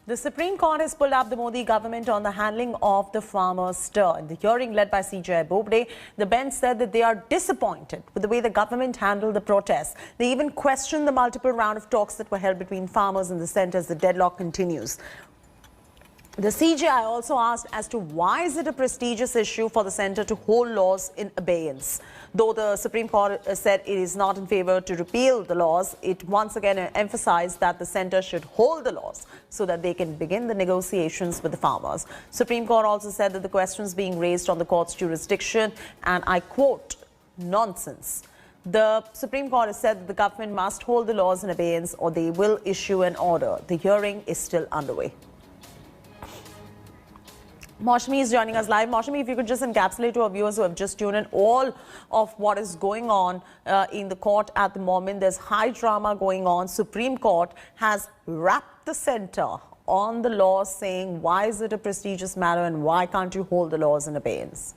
The Supreme Court has pulled up the Modi government on the handling of the farmers' stir. In the hearing led by CJI Bobde, the bench said that they are disappointed with the way the government handled the protests. They even questioned the multiple round of talks that were held between farmers and the centre as the deadlock continues. The CJI also asked as to why is it a prestigious issue for the centre to hold laws in abeyance. Though the Supreme Court said it is not in favour to repeal the laws, it once again emphasised that the centre should hold the laws so that they can begin the negotiations with the farmers. Supreme Court also said that the questions being raised on the court's jurisdiction, and I quote, nonsense. The Supreme Court has said that the government must hold the laws in abeyance or they will issue an order. The hearing is still underway. Moushami is joining us live. Moushami, if you could just encapsulate to our viewers who have just tuned in all of what is going on in the court at the moment. There's high drama going on. Supreme Court has wrapped the centre on the laws, saying why is it a prestigious matter and why can't you hold the laws in abeyance?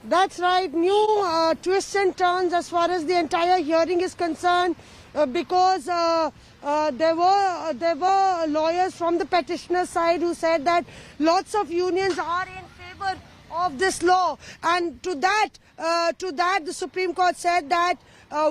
That's right. New twists and turns as far as the entire hearing is concerned, because there were lawyers from the petitioner side who said that lots of unions are in favor of this law, and to that the Supreme Court said that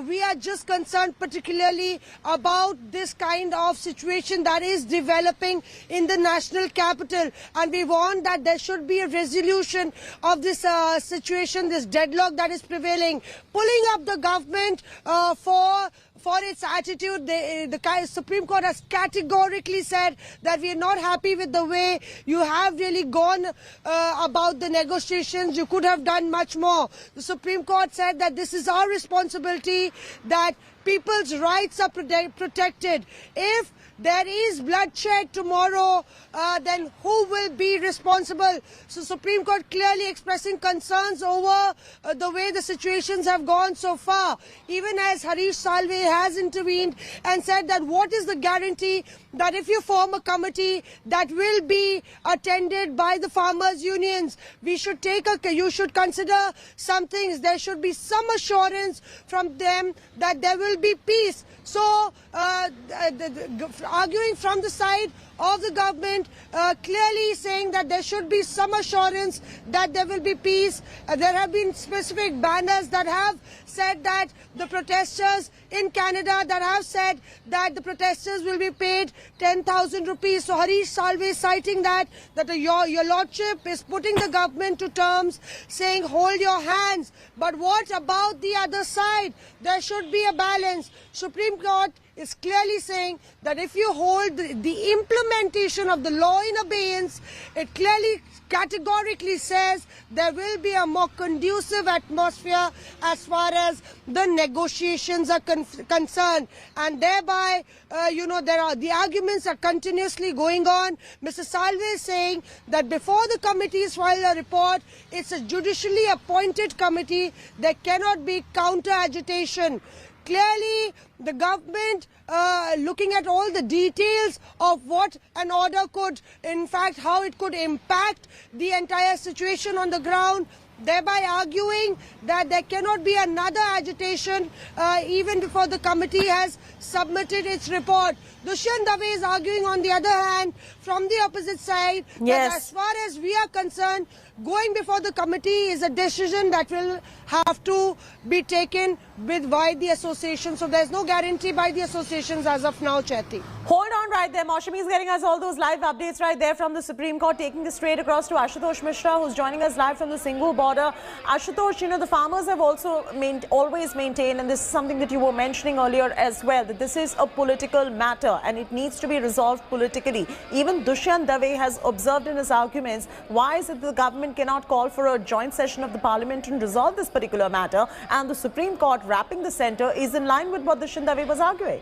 we are just concerned particularly about this kind of situation that is developing in the national capital, and we want that there should be a resolution of this situation, this deadlock that is prevailing. Pulling up the government for its attitude, the Supreme Court has categorically said that we are not happy with the way you have really gone about the negotiations. You could have done much more. The Supreme Court said that this is our responsibility, that people's rights are protected. If there is bloodshed tomorrow, then who will be responsible? So Supreme Court clearly expressing concerns over the way the situations have gone so far. Even as Harish Salve has intervened and said that what is the guarantee that if you form a committee that will be attended by the farmers' unions, you should consider some things. There should be some assurance from them that there will be peace. So arguing from the side of the government, clearly saying that there should be some assurance that there will be peace. There have been specific banners that have said that the protesters in Canada that have said that the protesters will be paid 10,000 rupees. So Harish Salve citing that your lordship is putting the government to terms, saying hold your hands. But what about the other side? There should be a balance. Supreme Court is clearly saying that if you hold the implementation of the law in abeyance, it clearly categorically says there will be a more conducive atmosphere as far as the negotiations are concerned, and thereby the arguments are continuously going on. Mr. Salve is saying that before the committees file a report, it's a judicially appointed committee. There cannot be counter agitation. Clearly, the government, looking at all the details of what an order could, in fact, how it could impact the entire situation on the ground, thereby arguing that there cannot be another agitation even before the committee has submitted its report. Dushyant Dave is arguing, on the other hand, from the opposite side, that as far as we are concerned, going before the committee is a decision that will have to be taken by the association. So there's no guarantee by the associations as of now, Chaiti. Hold on right there. Moushami is getting us all those live updates right there from the Supreme Court, taking this straight across to Ashutosh Mishra, who's joining us live from the Singhu border. Ashutosh, the farmers have also always maintained, and this is something that you were mentioning earlier as well, that this is a political matter and it needs to be resolved politically. Even Dushyant Dave has observed in his arguments, why is it the government cannot call for a joint session of the parliament and resolve this particular matter, and the Supreme Court wrapping the centre is in line with what Dushyant Dave was arguing.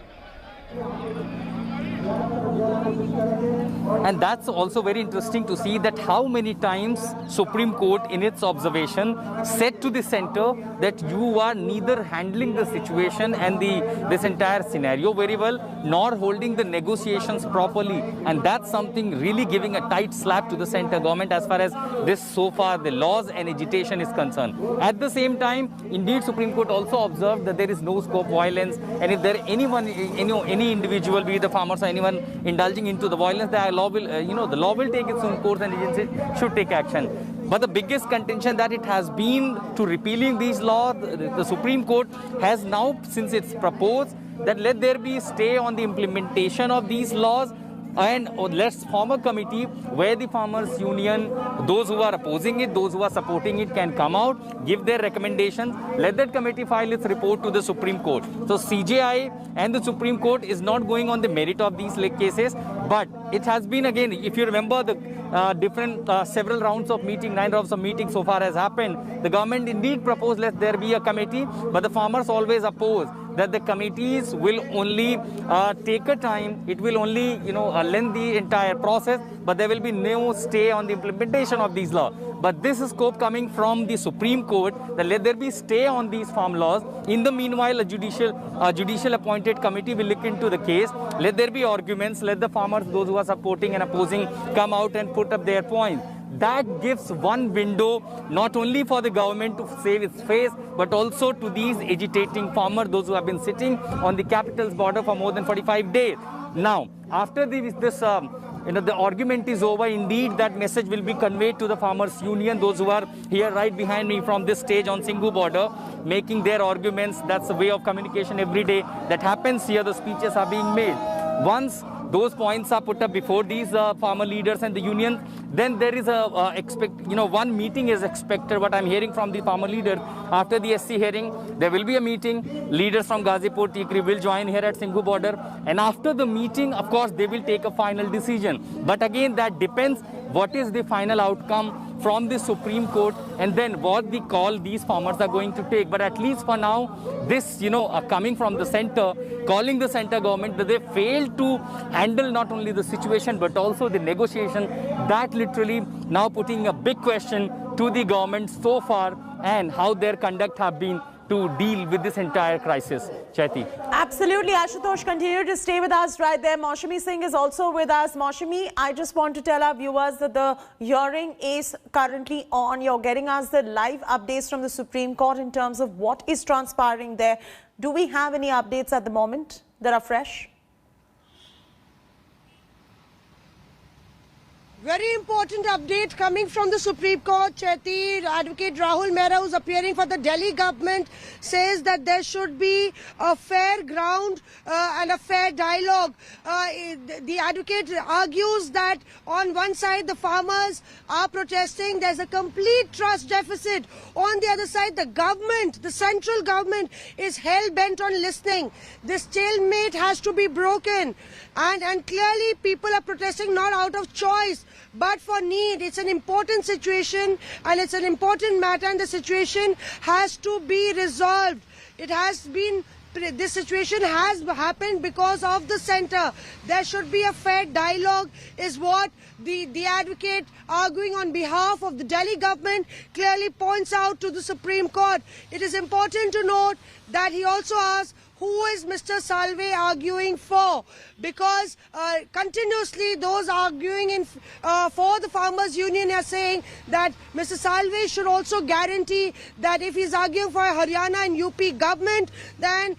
And that's also very interesting to see that how many times Supreme Court in its observation said to the center that you are neither handling the situation and this entire scenario very well, nor holding the negotiations properly. And that's something really giving a tight slap to the center government as far as this so far the laws and agitation is concerned. At the same time, indeed Supreme Court also observed that there is no scope violence, and if there anyone, any individual, be it the farmers or anyone indulging into the violence, the law will, the law will take its own course and agencies should take action. But the biggest contention that it has been to repealing these laws, the Supreme Court has now, since it's proposed that let there be stay on the implementation of these laws, and let's form a committee where the farmers union, those who are opposing it, those who are supporting it, can come out, give their recommendations. Let that committee file its report to the Supreme Court. So CJI and the Supreme Court is not going on the merit of these cases, but it has been, again, if you remember the several rounds of meeting, 9 rounds of meeting so far has happened. The government indeed proposed let there be a committee, but the farmers always oppose that the committees will only take a time, it will only lend the entire process, but there will be no stay on the implementation of these laws. But this is scope coming from the Supreme Court that let there be stay on these farm laws. In the meanwhile, a judicial appointed committee will look into the case. Let there be arguments, let the farmers, those who are supporting and opposing, come out and put up their points. That gives one window not only for the government to save its face, but also to these agitating farmers, those who have been sitting on the capital's border for more than 45 days. Now, after the argument is over, indeed that message will be conveyed to the farmers union, those who are here right behind me from this stage on Singhu border, making their arguments. That's a way of communication every day that happens here. The speeches are being made. Once those points are put up before these farmer leaders and the unions, then there is one meeting is expected. What I'm hearing from the farmer leader, after the SC hearing, there will be a meeting. Leaders from Ghazipur, Tikri will join here at Singhu border. And after the meeting, of course, they will take a final decision. But again, that depends what is the final outcome from the Supreme Court, and then what the call these farmers are going to take. But at least for now, this, coming from the center, calling the center government that they failed to handle not only the situation, but also the negotiation, that literally now putting a big question to the government so far and how their conduct have been to deal with this entire crisis. Chaiti. Absolutely. Ashutosh, continue to stay with us right there. Maushami Singh is also with us. Maushami, I just want to tell our viewers that the hearing is currently on. You're getting us the live updates from the Supreme Court in terms of what is transpiring there. Do we have any updates at the moment that are fresh? Very important update coming from the Supreme Court. Chaiti, Advocate Rahul Mehra, who's appearing for the Delhi government, says that there should be a fair ground and a fair dialogue. The advocate argues that on one side the farmers are protesting, there's a complete trust deficit. On the other side, the government, the central government, is hell-bent on listening. This stalemate has to be broken. And clearly people are protesting not out of choice, but for need. It's an important situation and it's an important matter, and the situation has to be resolved. This situation has happened because of the center. There should be a fair dialogue is what the advocate arguing on behalf of the Delhi government clearly points out to the Supreme Court. It is important to note that he also asks, who is Mr. Salve arguing for? Because continuously those arguing for the Farmers Union are saying that Mr. Salve should also guarantee that if he's arguing for a Haryana and UP government, then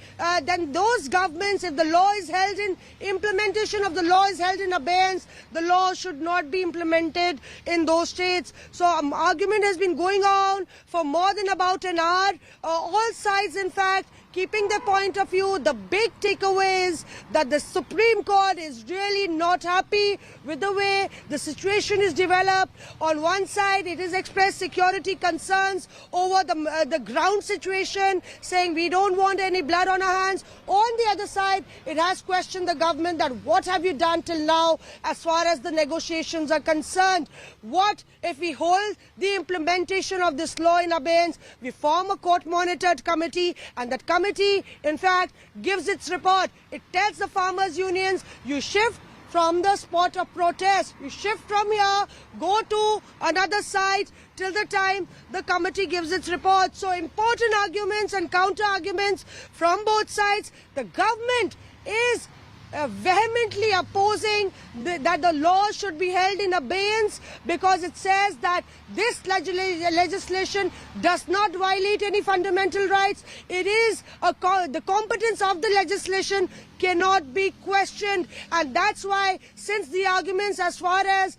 those governments, if the law is held in, implementation of the law is held in abeyance, the law should not be implemented in those states. So argument has been going on for more than about an hour. All sides, in fact, keeping their point of view. The big takeaway is that the Supreme Court is really not happy with the way the situation is developed. On one side, it has expressed security concerns over the ground situation, saying we don't want any blood on our hands. On the other side, it has questioned the government that what have you done till now as far as the negotiations are concerned. What if we hold the implementation of this law in abeyance? We form a court-monitored committee, and that committee, in fact, gives its report. It tells the farmers' unions, you shift from the spot of protest. You shift from here, go to another site till the time the committee gives its report. So important arguments and counter arguments from both sides. The government is vehemently opposing that the law should be held in abeyance because it says that this legislation does not violate any fundamental rights. It is the competence of the legislation cannot be questioned, and that's why, since the arguments as far as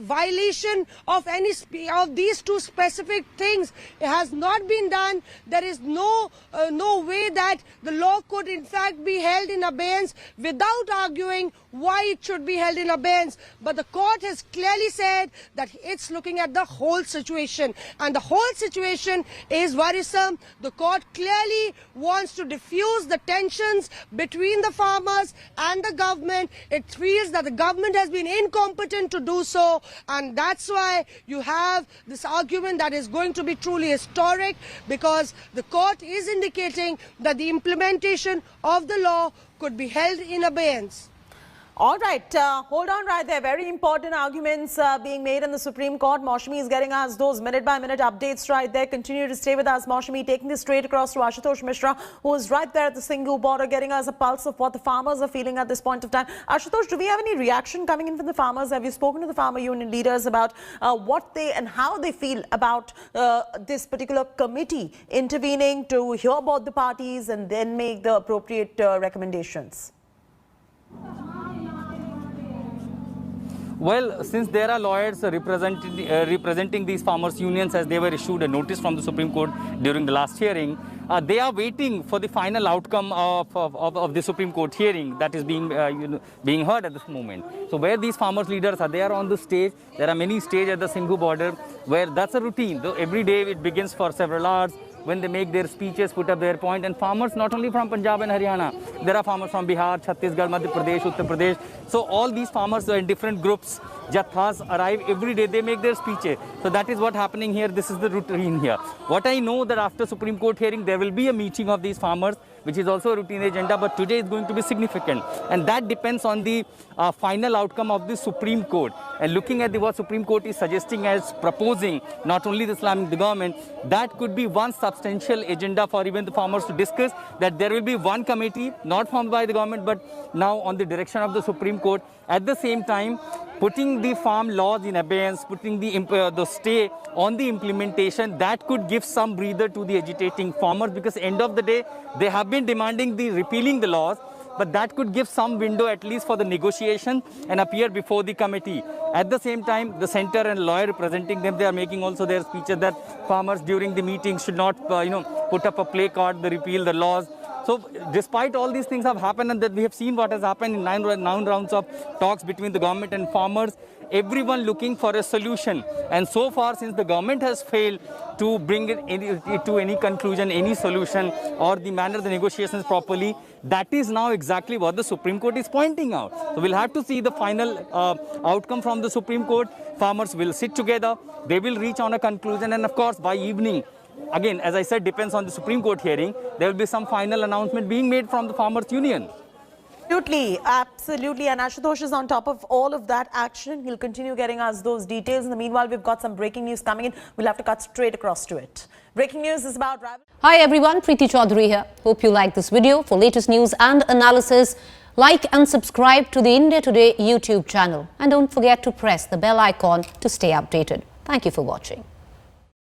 violation of any of these two specific things has not been done, there is no way that the law could in fact be held in abeyance without arguing why it should be held in abeyance. But the court has clearly said that it's looking at the whole situation, and the whole situation is worrisome. The court clearly wants to diffuse the tensions between the farmers and the government. It feels that the government has been incompetent to do so, and that's why you have this argument that is going to be truly historic, because the court is indicating that the implementation of the law could be held in abeyance. All right, hold on right there. Very important arguments being made in the Supreme Court. Maushami is getting us those minute-by-minute updates right there. Continue to stay with us, Maushami. Taking this straight across to Ashutosh Mishra, who is right there at the Singhu border, getting us a pulse of what the farmers are feeling at this point of time. Ashutosh, do we have any reaction coming in from the farmers? Have you spoken to the farmer union leaders about what they and how they feel about this particular committee intervening to hear about the parties and then make the appropriate recommendations? Well, since there are lawyers representing these farmers' unions, as they were issued a notice from the Supreme Court during the last hearing, they are waiting for the final outcome of the Supreme Court hearing that is being heard at this moment. So where these farmers' leaders are, they are on the stage. There are many stages at the Singhu border where that's a routine. So every day it begins for several hours. When they make their speeches, put up their point, and farmers not only from Punjab and Haryana, there are farmers from Bihar, Chhattisgarh, Madhya Pradesh, Uttar Pradesh. So all these farmers are in different groups. Jathas arrive every day, they make their speeches. So that is what happening here. This is the routine here. What I know that after Supreme Court hearing, there will be a meeting of these farmers, which is also a routine agenda, but today is going to be significant. And that depends on the final outcome of the Supreme Court. And looking at what Supreme Court is suggesting as proposing, not only the Islamic government, that could be one substantial agenda for even the farmers to discuss, that there will be one committee, not formed by the government, but now on the direction of the Supreme Court. At the same time, putting the farm laws in abeyance, putting the stay on the implementation, that could give some breather to the agitating farmers, because end of the day, they have been demanding the repealing the laws, but that could give some window at least for the negotiation and appear before the committee. At the same time, the center and lawyer representing them, they are making also their speeches that farmers during the meeting should not, put up a placard, they repeal the laws. So despite all these things have happened, and that we have seen what has happened in nine rounds of talks between the government and farmers, everyone looking for a solution. And so far, since the government has failed to bring it to any conclusion, any solution, or the manner the negotiations properly, that is now exactly what the Supreme Court is pointing out. So we'll have to see the final outcome from the Supreme Court. Farmers will sit together, they will reach on a conclusion, and of course by evening, again, as I said, depends on the Supreme Court hearing, there will be some final announcement being made from the Farmers Union. Absolutely, absolutely. And Ashutosh is on top of all of that action. He'll continue getting us those details. In the meanwhile, we've got some breaking news coming in. We'll have to cut straight across to it. Breaking news is about... Hi everyone, Preeti Chaudhary here. Hope you like this video. For latest news and analysis, like and subscribe to the India Today YouTube channel. And don't forget to press the bell icon to stay updated. Thank you for watching.